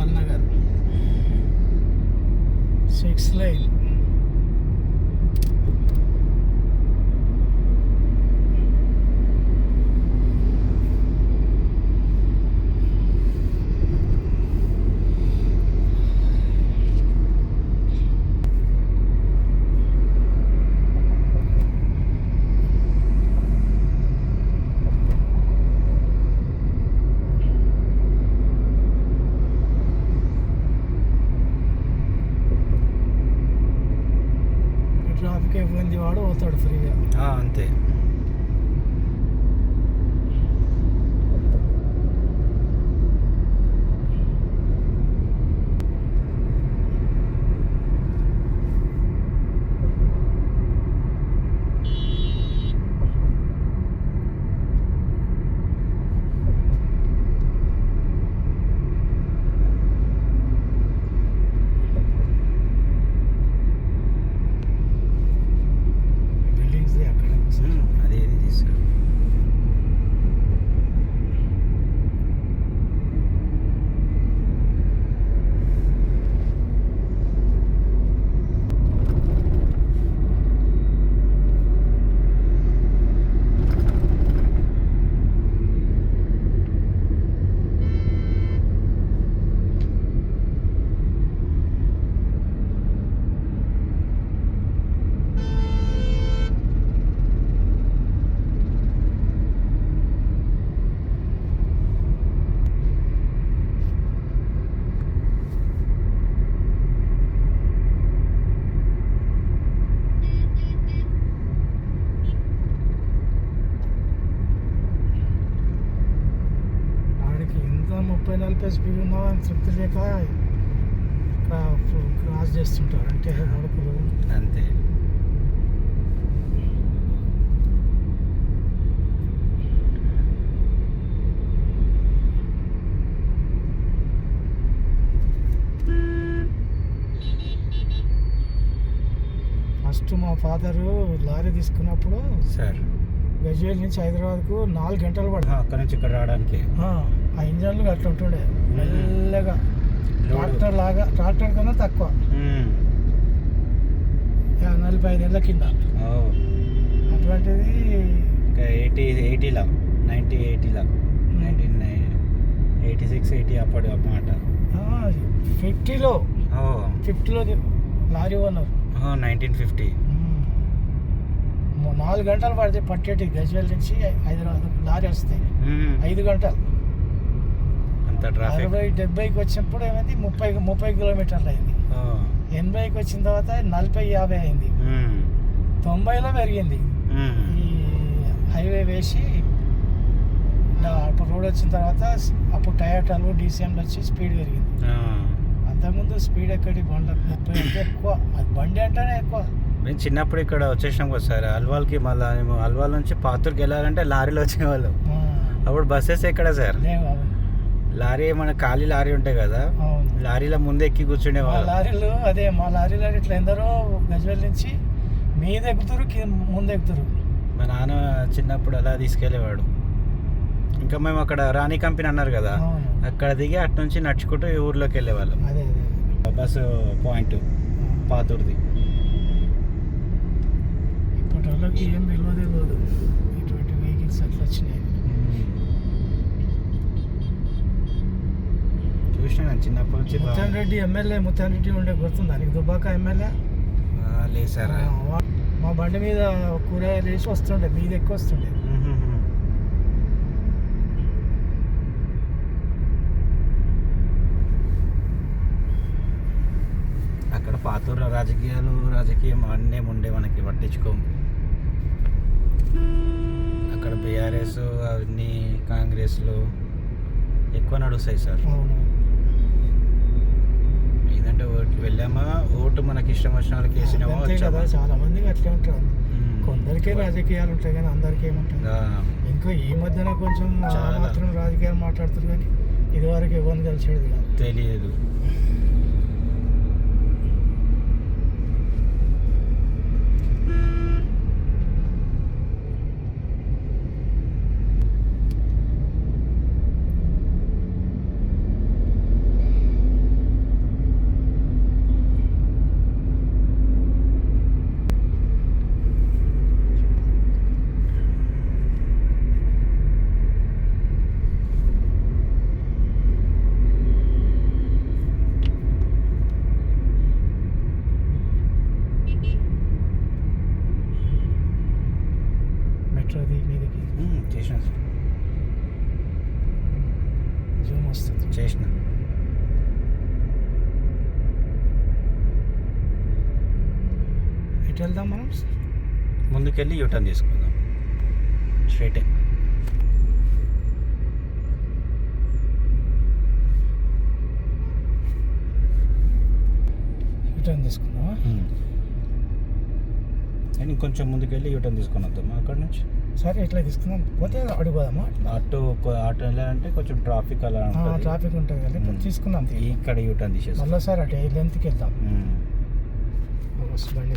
Balanagar 6 line. Traffic ఇబ్బంది వాడు పోతాడు ఫ్రీగా. అంతే. అదేది తీసుకో. వాడికి ఇంత 30-40 స్పీడ్ ఉన్నా తృప్తి లేక క్రాస్ చేస్తుంటారు అంటే నడుపులు. అంతే. ఫస్ట్ మా ఫాదరు లారీ తీసుకున్నప్పుడు సార్ గజ్వేల్ నుంచి హైదరాబాద్కు 4 గంటలు పడుతుంది. అక్కడ నుంచి ఇక్కడ రావడానికి. ఆ ఇంజన్లు అట్లా ఉంటుండే మెల్లగా, ట్రాక్టర్ కన్నా తక్కువ. 45 ఏళ్ళ కింద అటువంటిది. ఇంకా 80లా 1980లా 1986-80 అప్పటి మాట. 50లో లారీ ఓనర్ 1950. 4 గంటలు పట్టేటి గజ్వేల్ నుంచి హైదరాబాద్ లారీ వస్తాయి. 5 గంటలు. అంత ట్రాఫిక్. 60-70కి వచ్చినప్పుడు ఏమైంది 30 కిలోమీటర్లు అయింది. 80కి వచ్చిన తర్వాత 40-50 అయింది. 90లో పెరిగింది. ఈ హైవే వేసి అప్పుడు రోడ్ వచ్చిన తర్వాత అప్పుడు టయోటాలు DCMలు వచ్చి స్పీడ్ పెరిగింది. అంతకుముందు స్పీడ్ ఎక్కడి బండి ఎక్కువ, అది బండి అంటేనే ఎక్కువ. మేము చిన్నప్పుడు ఇక్కడ వచ్చేసినాం కదా సార్ అల్వాల్కి. మళ్ళీ మేము అల్వాల్ నుంచి పాతూరుకి వెళ్ళాలంటే లారీలో వచ్చేవాళ్ళం. అప్పుడు బస్సెస్ ఎక్కడ సార్? లారీ మన ఖాళీ లారీ ఉంటాయి కదా, లారీలో ముందు ఎక్కి కూర్చుండే వాళ్ళు. లారీలు అదే మా లారీలో ఇట్లా ఎందరో గజ్వేల్ నుంచి మీద ఎక్కుతురు, ముందు ఎక్కుతురు. మా నాన్న చిన్నప్పుడు అలా తీసుకెళ్ళేవాడు. ఇంకా మేము అక్కడ రాణి కంపెనీ అన్నారు కదా, అక్కడ దిగి అటు నుంచి నడుచుకుంటూ ఈ ఊర్లోకి వెళ్ళేవాళ్ళం. బస్సు పాయింట్ పాతూరుది. ఇప్పటి వాళ్ళకి ఏం తెలియదు ఇటువంటి వెహికల్స్ అట్లా వచ్చినాయి. చూసిన చిన్నప్పటి నుంచి. ముత్యాన్ రెడ్డి ఎమ్మెల్యే, ముత్యాన్ రెడ్డి ఉండే గుర్తుంది దానికి దుబ్బాక ఎమ్మెల్యే. లేదు సార్. మా బండి మీద కూరగాయలు వేసి వస్తుండే, మీద ఎక్కువ వస్తుండే. అక్కడ పాతూరు రాజకీయం అన్నీ ఉండే, మనకి పట్టించుకోము. అక్కడ BRS అవన్నీ కాంగ్రెస్లో ఎక్కువ నడుస్తాయి సార్. ఏదంటే వెళ్ళామా ఓటు మనకి ఇష్టం వచ్చిన వాళ్ళకి వేసినామా కదా. చాలా మందికి అట్లే ఉంటారు. కొందరికే రాజకీయాలు ఉంటాయి కానీ అందరికీ ఏముంటాయి. ఇంకా ఈ మధ్యన కొంచెం మాత్రం రాజకీయాలు మాట్లాడుతారు కానీ ఇదివరకు ఎవరిని తెలిసేది తెలియదు. వస్తుంది. చేసిన ఎటు వెళ్దాం మనం? ముందుకెళ్ళి యూటర్న్ తీసుకుందాం స్ట్రైటే. రిటర్న్ తీసుకుందామా? అండ్ ఇంకొంచెం ముందుకెళ్ళి యూటర్న్ తీసుకొని వద్దాం అక్కడ నుంచి. సరే ఇట్లా తీసుకుందాం. పోతే అడుగుదామా? అటు వెళ్ళాలంటే కొంచెం ట్రాఫిక్ అలా ఉంటుంది. ట్రాఫిక్ ఉంటుంది కదా, ఇప్పుడు తీసుకుందాం. ఇక్కడ యూటర్న్ తీసేసి మళ్ళీ సార్ అటు లెంత్కి వెళ్దాం. బండి